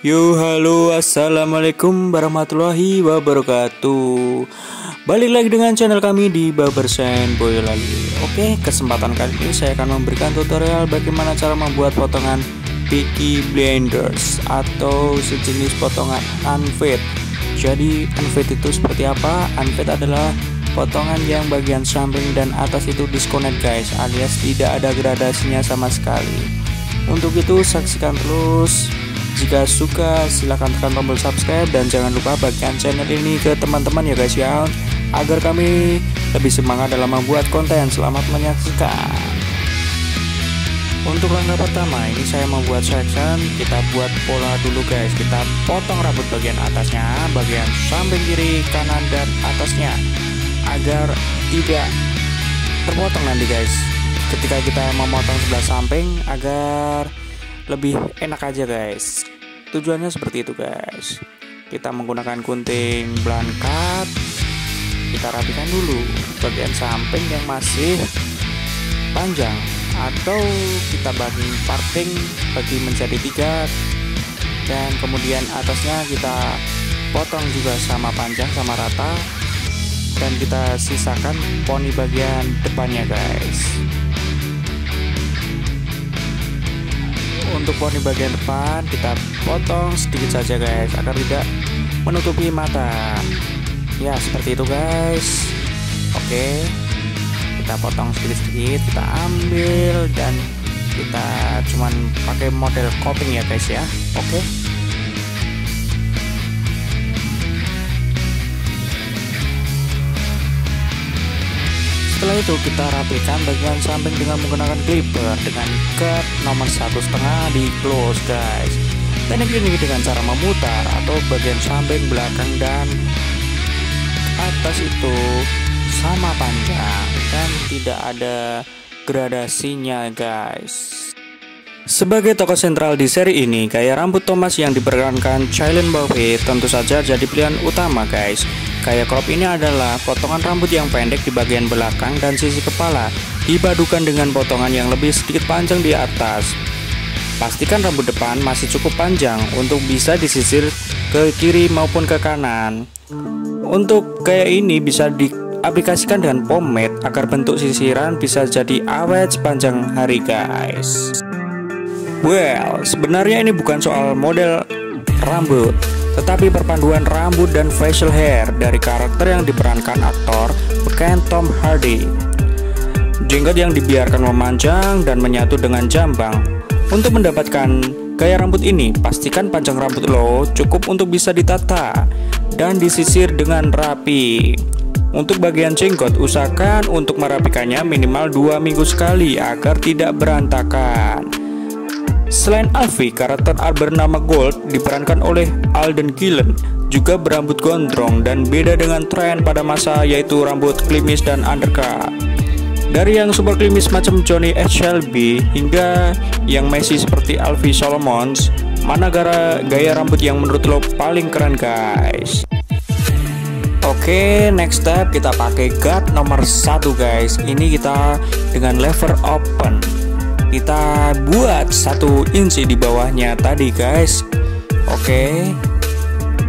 Yo, halo, assalamualaikum warahmatullahi wabarakatuh. Balik lagi dengan channel kami di Babersen Boyolali. Oke, kesempatan kali ini saya akan memberikan tutorial bagaimana cara membuat potongan Peaky Blinders atau sejenis potongan unfade. Jadi unfade itu seperti apa? Unfade adalah potongan yang bagian samping dan atas itu disconnect guys, alias tidak ada gradasinya sama sekali. Untuk itu saksikan terus. Jika suka silahkan tekan tombol subscribe dan jangan lupa bagikan channel ini ke teman-teman ya guys ya, agar kami lebih semangat dalam membuat konten. Selamat menyaksikan. Untuk langkah pertama ini saya membuat section. Kita buat pola dulu guys. Kita potong rambut bagian atasnya, bagian samping kiri, kanan dan atasnya, agar tidak terpotong nanti guys ketika kita memotong sebelah samping, agar lebih enak aja guys. Tujuannya seperti itu guys. Kita menggunakan gunting blunt cut. Kita rapikan dulu bagian samping yang masih panjang, atau kita bagi menjadi 3, dan kemudian atasnya kita potong juga sama panjang sama rata, dan kita sisakan poni bagian depannya guys. Untuk poni bagian depan kita potong sedikit saja guys, agar tidak menutupi mata. Ya seperti itu guys. Oke, kita potong sedikit-sedikit, kita ambil dan kita cuman pakai model coping ya guys ya. Oke. Setelah itu kita rapikan bagian samping dengan menggunakan clipper dengan cut nomor 1,5 di close guys. Teknik ini dengan cara memutar atau bagian samping, belakang dan atas itu sama panjang dan tidak ada gradasinya guys. Sebagai tokoh sentral di seri ini, gaya rambut Thomas yang diperankan Shia LaBeouf tentu saja jadi pilihan utama guys. Gaya crop ini adalah potongan rambut yang pendek di bagian belakang dan sisi kepala, dipadukan dengan potongan yang lebih sedikit panjang di atas. Pastikan rambut depan masih cukup panjang untuk bisa disisir ke kiri maupun ke kanan. Untuk gaya ini bisa diaplikasikan dengan pomade agar bentuk sisiran bisa jadi awet sepanjang hari guys. Well, sebenarnya ini bukan soal model rambut, tetapi perpaduan rambut dan facial hair dari karakter yang diperankan aktor beken Tom Hardy. Jenggot yang dibiarkan memanjang dan menyatu dengan jambang. Untuk mendapatkan gaya rambut ini, pastikan panjang rambut lo cukup untuk bisa ditata dan disisir dengan rapi. Untuk bagian jenggot, usahakan untuk merapikannya minimal 2 minggu sekali agar tidak berantakan. Selain Alfie, karakter bernama Gold diperankan oleh Alden Gillen juga berambut gondrong dan beda dengan tren pada masa, yaitu rambut klimis dan undercut. Dari yang super klimis macam Johnny H. Shelby hingga yang messy seperti Alfie Solomons, mana gaya rambut yang menurut lo paling keren guys? Oke, next step kita pakai guard nomor 1 guys. Ini kita dengan lever open. Kita buat 1 inci di bawahnya tadi guys. Oke,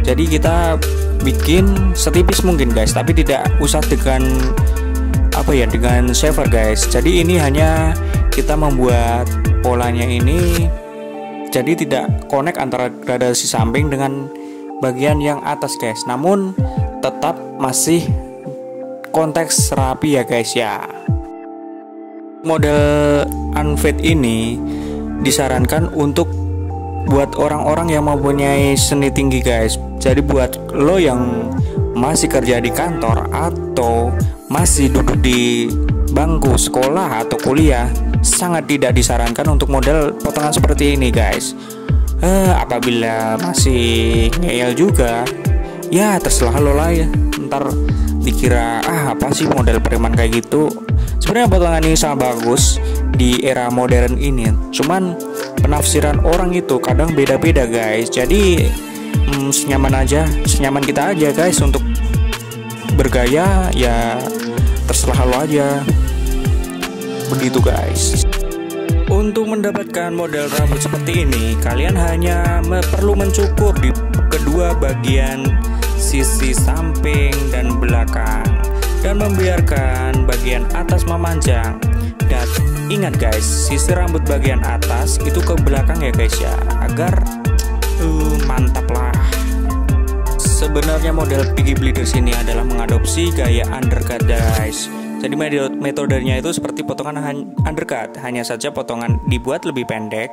jadi kita bikin setipis mungkin guys, tapi tidak usah dengan dengan shaver guys. Jadi ini hanya kita membuat polanya ini, jadi tidak connect antara gradasi samping dengan bagian yang atas guys, namun tetap masih konteks rapi ya guys ya. Model unfade ini disarankan untuk buat orang-orang yang mempunyai seni tinggi guys. Jadi buat lo yang masih kerja di kantor atau masih duduk di bangku sekolah atau kuliah, sangat tidak disarankan untuk model potongan seperti ini guys. Apabila masih ngeyel juga, ya terserah lo lah ya. Ntar dikira apa sih model preman kayak gitu. Sebenarnya potongan ini sangat bagus di era modern ini, cuman penafsiran orang itu kadang beda-beda guys. Jadi senyaman kita aja guys untuk bergaya, ya terserah lo aja. Begitu guys. Untuk mendapatkan model rambut seperti ini, kalian hanya perlu mencukur di kedua bagian sisi samping dan belakang dan membiarkan bagian atas memanjang. Dan ingat guys, sisi rambut bagian atas itu ke belakang ya guys ya, agar mantap lah. Sebenarnya model Piggy Bleeders ini adalah mengadopsi gaya undercut guys. Jadi metodenya itu seperti potongan undercut, hanya saja potongan dibuat lebih pendek,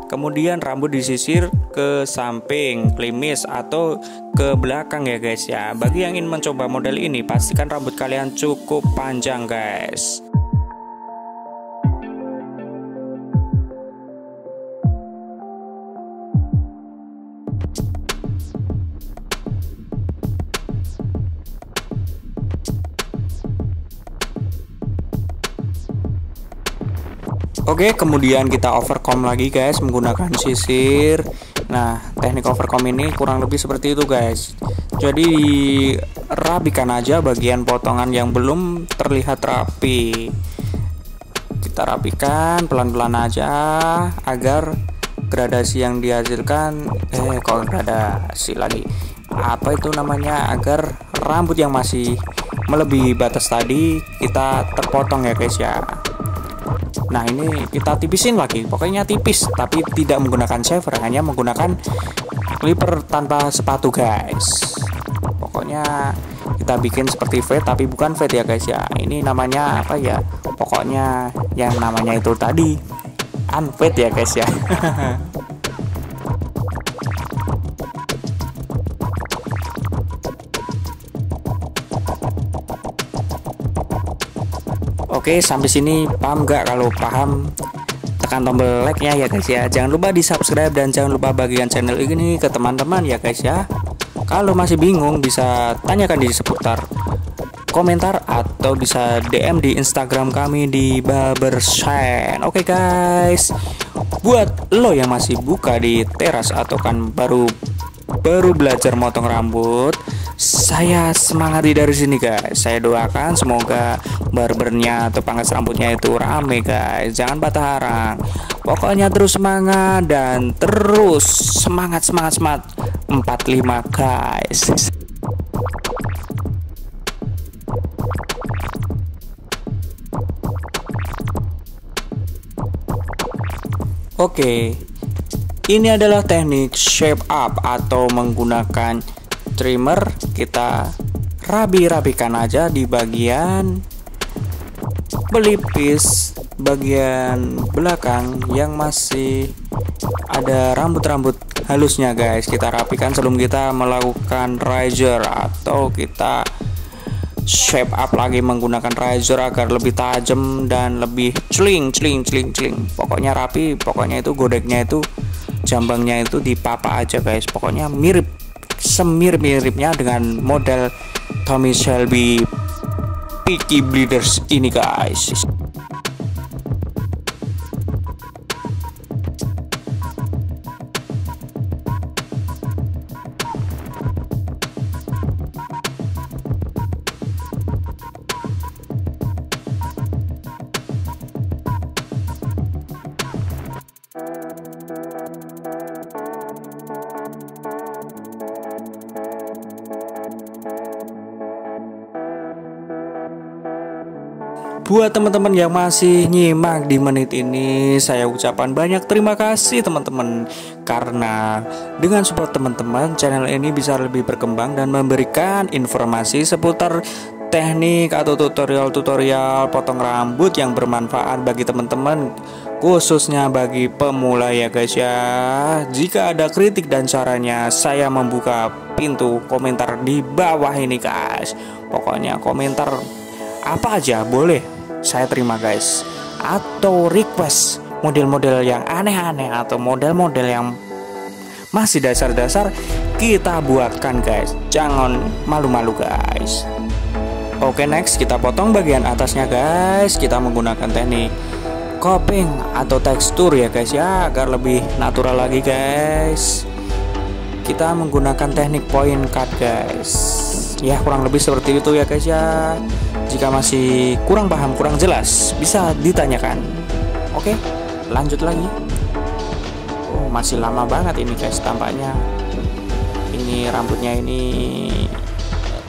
kemudian rambut disisir ke samping, klimis atau ke belakang ya guys ya. Bagi yang ingin mencoba model ini, pastikan rambut kalian cukup panjang guys. Oke, kemudian kita overcomb lagi guys menggunakan sisir. Nah, teknik overcomb ini kurang lebih seperti itu guys. Jadi rapikan aja bagian potongan yang belum terlihat rapi. Kita rapikan pelan-pelan aja agar gradasi yang dihasilkan gradasi lagi. Apa itu namanya? Agar rambut yang masih melebihi batas tadi kita terpotong ya guys ya. Nah, ini kita tipisin lagi, pokoknya tipis, tapi tidak menggunakan shaver, hanya menggunakan clipper tanpa sepatu guys. Pokoknya kita bikin seperti fade, tapi bukan fade ya guys ya. Ini namanya apa ya? Pokoknya yang namanya itu tadi unfade ya guys ya. Oke, sampai sini paham nggak? Kalau paham, tekan tombol like-nya ya guys ya. Jangan lupa di subscribe dan jangan lupa bagikan channel ini ke teman-teman ya guys ya. Kalau masih bingung bisa tanyakan di seputar komentar atau bisa DM di Instagram kami di Barbershine. Oke guys, buat lo yang masih buka di teras atau kan baru belajar motong rambut, saya semangati dari sini guys. Saya doakan semoga barbernya atau pangkas rambutnya itu rame guys. Jangan patah arang. Pokoknya terus semangat dan terus semangat 45 guys. Oke, ini adalah teknik shape up atau menggunakan trimmer. Kita rapikan aja di bagian pelipis bagian belakang yang masih ada rambut-rambut halusnya guys. Kita rapikan sebelum kita melakukan razor atau kita shape up lagi menggunakan razor agar lebih tajam dan lebih celing. Pokoknya rapi, pokoknya itu godeknya itu jambangnya itu dipapa aja guys. Pokoknya semirip-miripnya dengan model Tommy Shelby Piggy Bleeders ini guys. Buat teman-teman yang masih nyimak di menit ini, saya ucapkan banyak terima kasih teman-teman. Karena dengan support teman-teman, channel ini bisa lebih berkembang dan memberikan informasi seputar teknik atau tutorial potong rambut yang bermanfaat bagi teman-teman, khususnya bagi pemula ya guys ya. Jika ada kritik dan sarannya, saya membuka pintu komentar di bawah ini guys. Pokoknya komentar apa aja boleh saya terima guys, atau request model-model yang aneh-aneh atau model-model yang masih dasar-dasar kita buatkan guys. Jangan malu-malu guys. Oke, next kita potong bagian atasnya guys. Kita menggunakan teknik cupping atau tekstur ya guys ya, agar lebih natural lagi guys. Kita menggunakan teknik point cut guys. Ya kurang lebih seperti itu ya guys ya. Jika masih kurang paham, kurang jelas, bisa ditanyakan. Oke, lanjut lagi. Oh, masih lama banget ini guys tampaknya. Ini rambutnya ini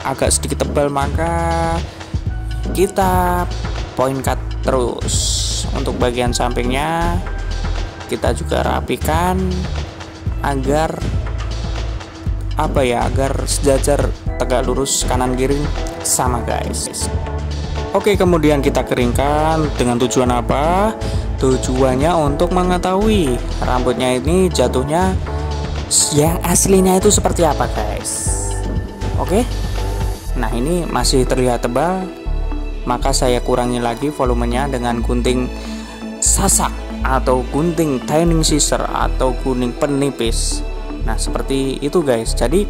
agak sedikit tebal, maka kita point cut terus. Untuk bagian sampingnya kita juga rapikan agar agar sejajar, tegak lurus, kanan kiri sama guys. Oke, kemudian kita keringkan dengan tujuan apa? Tujuannya untuk mengetahui rambutnya ini jatuhnya yang aslinya itu seperti apa guys. Oke, nah ini masih terlihat tebal, maka saya kurangi lagi volumenya dengan gunting sasak atau gunting thinning scissor atau gunting penipis. Nah seperti itu guys. Jadi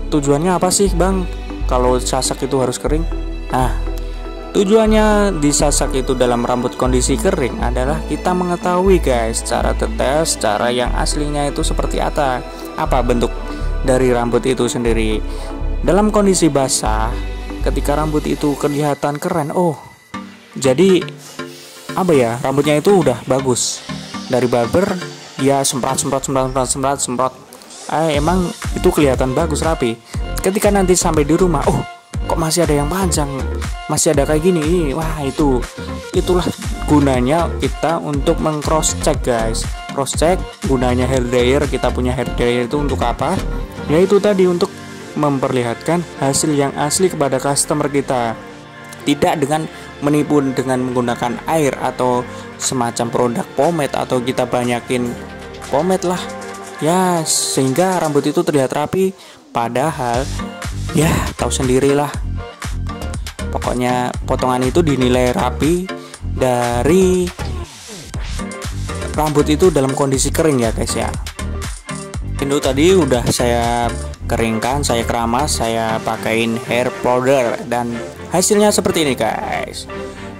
tujuannya apa sih bang kalau sasak itu harus kering? Nah tujuannya disasak itu dalam rambut kondisi kering adalah kita mengetahui guys secara detail, secara yang aslinya itu seperti apa bentuk dari rambut itu sendiri. Dalam kondisi basah, ketika rambut itu kelihatan keren, oh jadi rambutnya itu udah bagus. Dari barber dia semprot, emang itu kelihatan bagus rapi. Ketika nanti sampai di rumah, oh kok masih ada yang panjang, masih ada kayak gini. Wah itulah gunanya kita untuk meng-cross check guys. Cross check gunanya hair dryer. Kita punya hair dryer itu untuk apa? Yaitu tadi untuk memperlihatkan hasil yang asli kepada customer kita, tidak dengan menipu dengan menggunakan air atau semacam produk pomade, atau kita banyakin pomade lah ya sehingga rambut itu terlihat rapi, padahal ya tahu sendirilah, pokoknya potongan itu dinilai rapi dari rambut itu dalam kondisi kering ya guys ya. Itu tadi udah saya keringkan, saya keramas, saya pakein hair powder dan hasilnya seperti ini guys.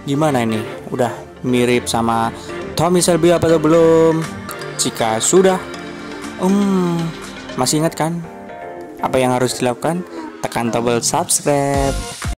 Gimana ini? Udah mirip sama Tommy Shelby apa atau belum? Jika sudah, masih ingat kan apa yang harus dilakukan? Tekan tombol subscribe.